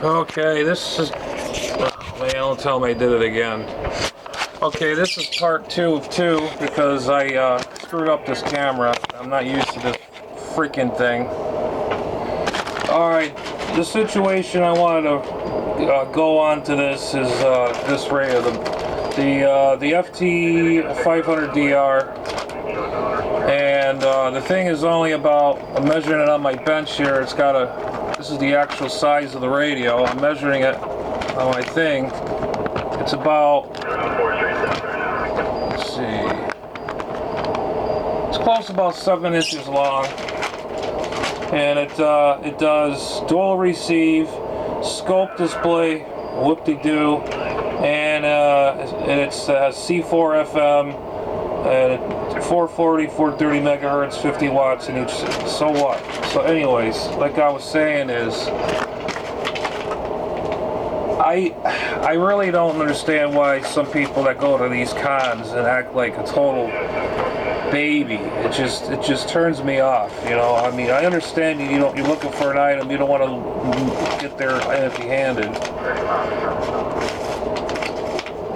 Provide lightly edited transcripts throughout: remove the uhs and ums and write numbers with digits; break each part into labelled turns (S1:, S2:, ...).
S1: Okay, this is... Well, don't tell me I did it again. Okay, this is part 2 of 2 because I screwed up this camera. I'm not used to this freaking thing. Alright, the situation I wanted to go on to this is this radio, the FT500DR. And the thing is only about, I'm measuring it on my bench here, it's got a, this is the actual size of the radio, I'm measuring it on my thing, it's about, let's see, it's close to about 7 inches long, and it does dual receive, scope display, whoop-de-doo, and it has C4 FM, and 440, 430 megahertz, 50 watts in each. So what? So anyways, like I was saying is, I really don't understand why some people that go to these cons and act like a total baby. It just turns me off. You know, I mean, I understand you're looking for an item, you don't want to get there empty-handed.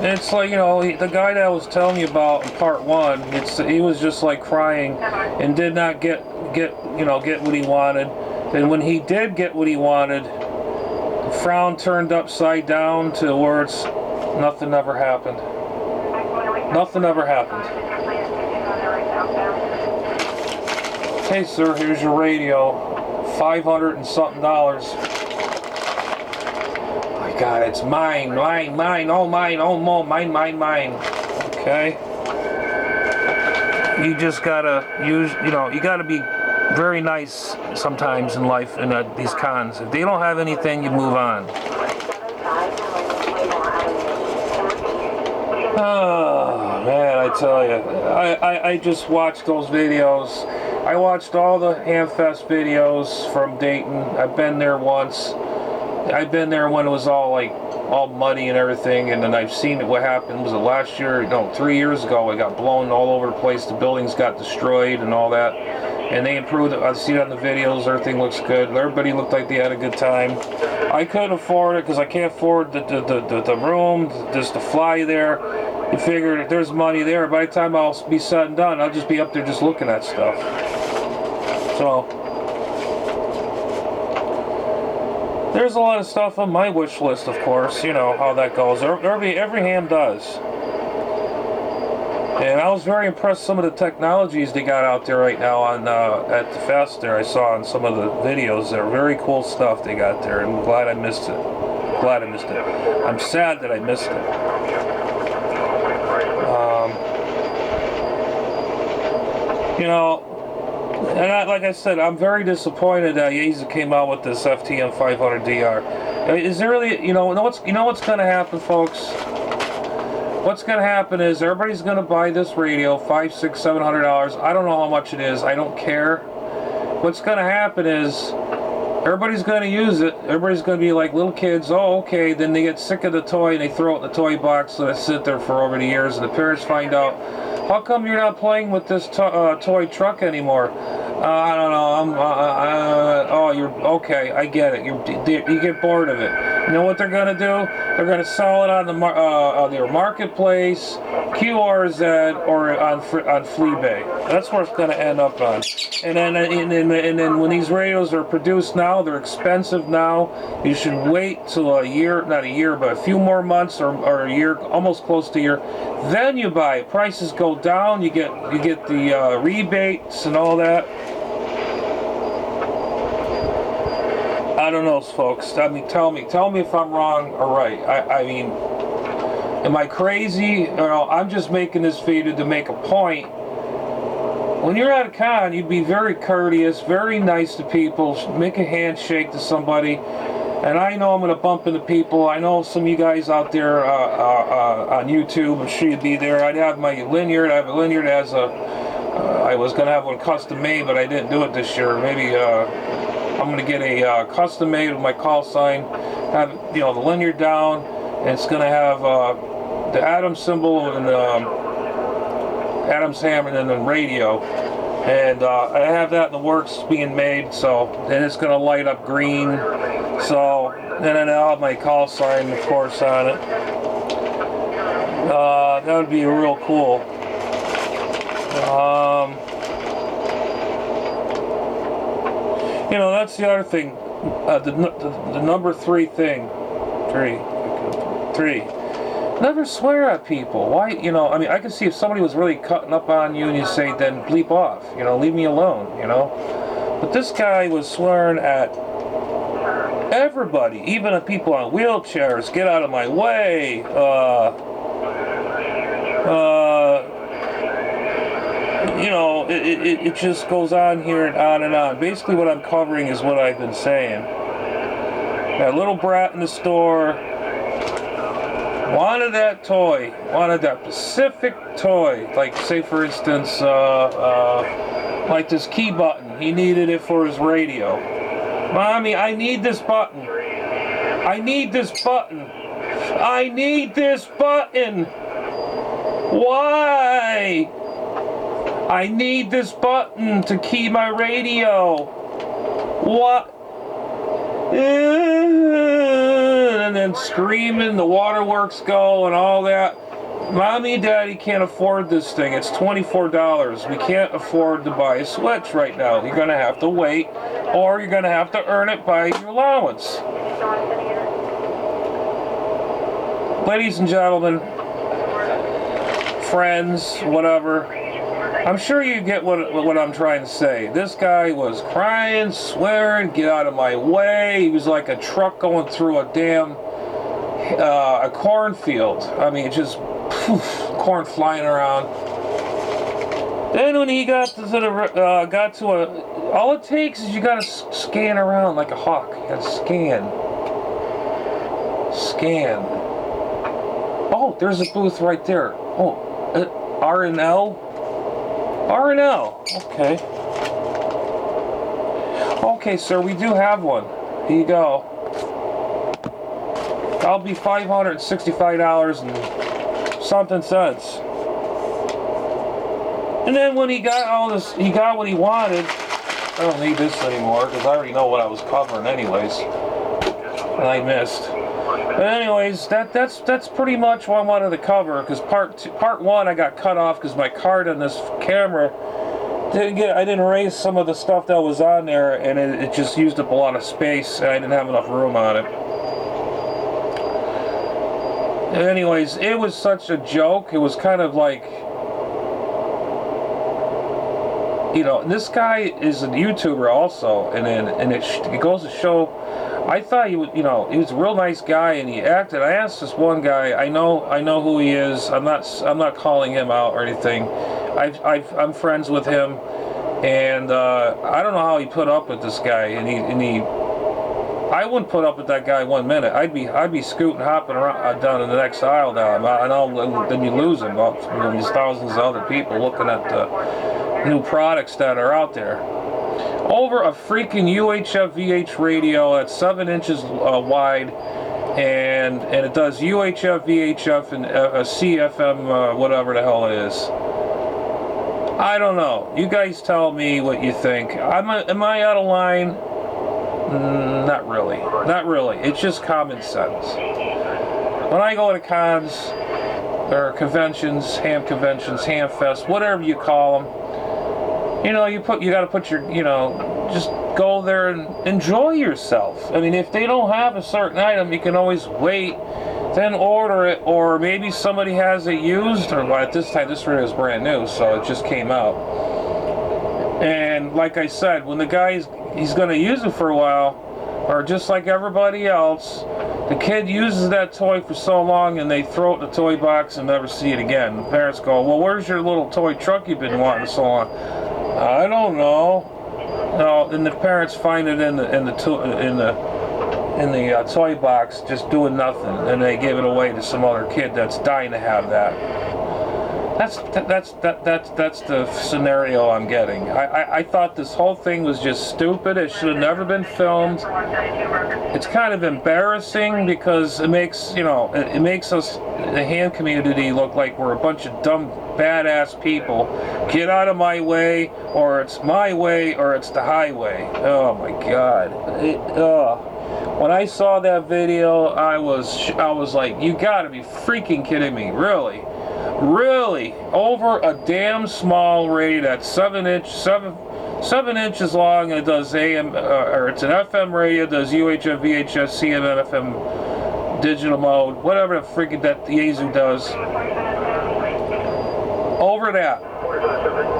S1: It's like, you know, the guy that I was telling you about in part 1, he was just like crying and did not get what he wanted. And when he did get what he wanted, the frown turned upside down to where it's nothing ever happened. Nothing ever happened. Hey sir, here's your radio. $500 and something. God, it's mine, oh mine, oh mine. Okay? You just gotta use, you gotta be very nice sometimes in life in these cons. If they don't have anything, you move on. Oh, man, I tell you. I just watched those videos. I watched all the Hamfest videos from Dayton. I've been there once. I've been there when it was all muddy and everything, and then I've seen what happened. Was it last year? No, 3 years ago. It got blown all over the place. The buildings got destroyed and all that. And they improved it. I see it on the videos. Everything looks good. Everybody looked like they had a good time. I couldn't afford it because I can't afford the room, just to fly there. You figure if there's money there, by the time I'll be said and done, I'll just be up there just looking at stuff. So there's a lot of stuff on my wish list, of course. You know how that goes. Every ham does. And I was very impressed with some of the technologies they got out there right now on at the fest there. I saw in some of the videos there. Very cool stuff they got there. I'm glad I missed it. I'm sad that I missed it. And like I said, I'm very disappointed that Yaesu came out with this FTM 500DR. Is there really, what's going to happen, folks? What's going to happen is everybody's going to buy this radio, $500, $600, $700. I don't know how much it is. I don't care. What's going to happen is everybody's going to use it. Everybody's going to be like little kids. Oh, okay. Then they get sick of the toy and they throw it in the toy box, so they sit there for over the years. And the parents find out, how come you're not playing with this toy truck anymore? I don't know. Oh, you're okay. I get it. You get bored of it. You know what they're gonna do? They're gonna sell it on their marketplace, QRZ, or on Fleabay. That's where it's gonna end up on. And then when these radios are produced now, they're expensive now. You should wait till a year, not a year, but a few more months or a year, almost close to a year. Then you buy it. Prices go down. You get the rebates and all that. I don't know, folks. I mean, tell me if I'm wrong or right. I mean, am I crazy? I'm just making this video to make a point. When you're at a con, you'd be very courteous, very nice to people, make a handshake to somebody. And I know I'm going to bump into people. I know some of you guys out there on YouTube, I'm sure you'd be there. I'd have my lanyard. I have a lanyard as I was going to have one custom made, but I didn't do it this year. Maybe I'm going to get a custom made with my call sign, have the lanyard down, and it's going to have the atom symbol and Adam's hammer and then radio. And I have that in the works being made, so then it's going to light up green. So, and then I'll have my call sign, of course, on it. That would be real cool. You know, that's the other thing. The number 3 thing. Three. Never swear at people. Why? You know, I mean, I can see if somebody was really cutting up on you and you say, then bleep off. You know, leave me alone. You know. But this guy was swearing at everybody, even the people on wheelchairs. Get out of my way. You know, it just goes on here and on and on. Basically what I'm covering is what I've been saying. That little brat in the store wanted that toy, wanted that specific toy. Like, say for instance, like this key button. He needed it for his radio. Mommy, I need this button. I need this button. I need this button. Why? I need this button to key my radio. What? And then screaming, the waterworks go and all that. Mommy and Daddy can't afford this thing. It's $24. We can't afford to buy a Switch right now. You're going to have to wait, or you're going to have to earn it by your allowance. Ladies and gentlemen, friends, whatever, I'm sure you get what I'm trying to say. This guy was crying, swearing, get out of my way. He was like a truck going through a damn a cornfield. I mean, just poof, corn flying around. Then when he got to all it takes is you gotta scan around like a hawk. You gotta scan. Oh, there's a booth right there. Oh, R&L. Okay. Okay, sir, we do have one. Here you go. That'll be $565 and something cents. And then when he got all this, he got what he wanted. I don't need this anymore because I already know what I was covering anyways. And I missed. But anyways, that's pretty much what I wanted to cover, because part 1 I got cut off because my card on this camera I didn't erase some of the stuff that was on there, and it just used up a lot of space, and I didn't have enough room on it. Anyways, it was such a joke. It was kind of like, you know, this guy is a YouTuber also, and it goes to show. I thought he was, you know, he was a real nice guy, and he acted. I asked this one guy. I know who he is. I'm not calling him out or anything. I'm friends with him, and I don't know how he put up with this guy. And he I wouldn't put up with that guy 1 minute. I'd be scooting, hopping around down in the next aisle down. Then you lose him. Well, you know, there's thousands of other people looking at the new products that are out there. Over a freaking UHF VH radio that's 7 inches wide, and it does UHF, VHF, and a CFM, whatever the hell it is. I don't know. You guys tell me what you think. Am I out of line? Not really. Not really. It's just common sense. When I go to cons or conventions, Hamfest, whatever you call them, you know, you got to put your, you know, just go there and enjoy yourself. I mean, if they don't have a certain item, you can always wait, then order it, or maybe somebody has it used, or at this time, this radio is brand new, so it just came out. And like I said, when the guy's going to use it for a while, or just like everybody else, the kid uses that toy for so long and they throw it in the toy box and never see it again. The parents go, well, where's your little toy truck you've been wanting so long? I don't know. No, then the parents find it in the toy box, just doing nothing, and they give it away to some other kid that's dying to have that. That's the scenario I'm getting. I thought this whole thing was just stupid. It should have never been filmed. It's kind of embarrassing because it makes, you know, it makes us, the ham community, look like we're a bunch of dumb, badass people. Get out of my way, or it's my way, or it's the highway. Oh my God. When I saw that video, I was like, you gotta be freaking kidding me, really? Really? Over a damn small radio that's 7 inches long, and it does AM, or it's an FM radio, does UHF, VHF, CM, FM, digital mode, whatever the freaking that the Yaesu does. Over that.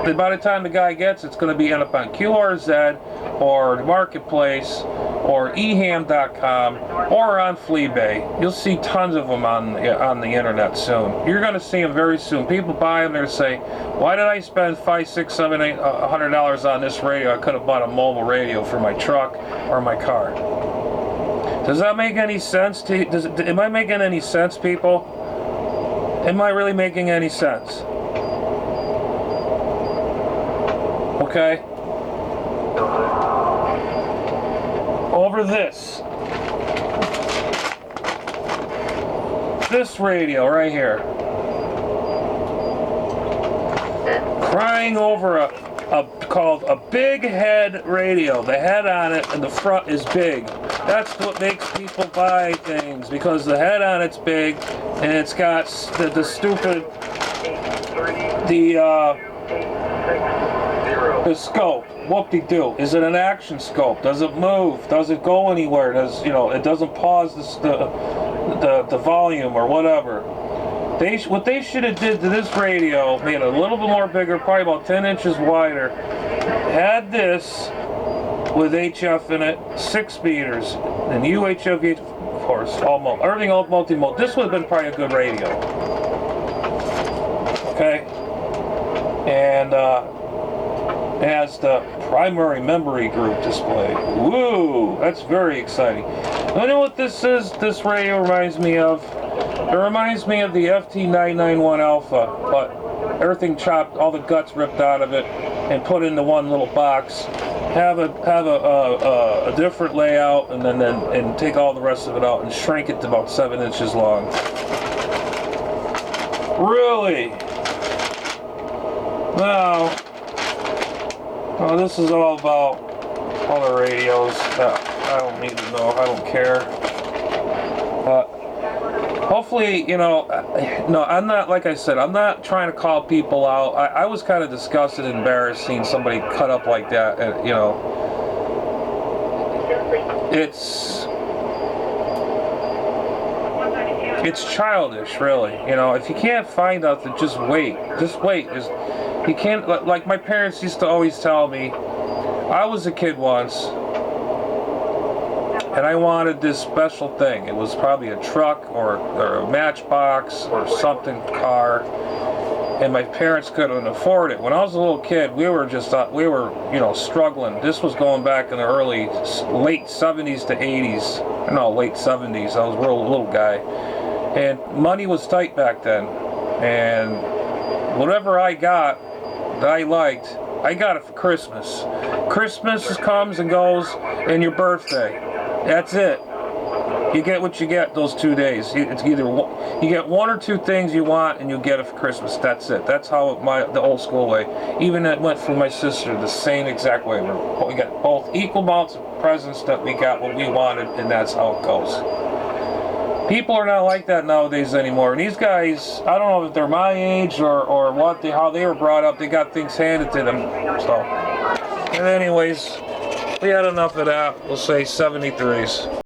S1: Then by the time the guy gets it, it's going to be end up on QRZ or the Marketplace or eham.com or on Fleabay. You'll see tons of them on the internet soon. You're going to see them very soon. People buy them, they're going to say, why did I spend $500, $600, $700, $800 on this radio? I could have bought a mobile radio for my truck or my car. Does that make any sense to you? Am I making any sense, people? Am I really making any sense? Okay? Over this radio right here, crying over called a big head radio. The head on it and the front is big. That's what makes people buy things, because the head on it's big and it's got the stupid the scope. Whoop-de-doo. Is it an action scope? Does it move? Does it go anywhere? Does, you know, it doesn't pause the volume or whatever. What they should have did to this radio, made it a little bit more bigger, probably about 10 inches wider, had this with HF in it, 6 meters, and UHF, of course, almost everything multi-mode. This would have been probably a good radio. Okay? And it has the primary memory group display. Woo! That's very exciting. You know what this is? This radio reminds me of? It reminds me of the FT991 Alpha, but everything chopped, all the guts ripped out of it, and put into one little box. Have a different layout, and then take all the rest of it out and shrink it to about 7 inches long. Really? Now. Oh, this is all about other radios that I don't need to know. I don't care. But hopefully, you know, no, I'm not, like I said, I'm not trying to call people out. I was kind of disgusted and embarrassed seeing somebody cut up like that. And, you know, it's childish, really. You know, if you can't find out, then just wait. Just wait. You can't, like my parents used to always tell me, I was a kid once, and I wanted this special thing. It was probably a truck or a matchbox or something, car, and my parents couldn't afford it. When I was a little kid, we were you know, struggling. This was going back in the late 70s to 80s. No, late 70s. I was a real little guy. And money was tight back then. And whatever I got that I liked, I got it for Christmas. Christmas comes and goes, and your birthday. That's it. You get what you get those 2 days. It's either you get 1 or 2 things you want, and you get it for Christmas. That's it. That's how the old school way. Even it went for my sister the same exact way. We got both equal amounts of presents that we got what we wanted, and that's how it goes. People are not like that nowadays anymore. And these guys, I don't know if they're my age or what, how they were brought up. They got things handed to them. So, and anyways, we had enough of that. We'll say 73s.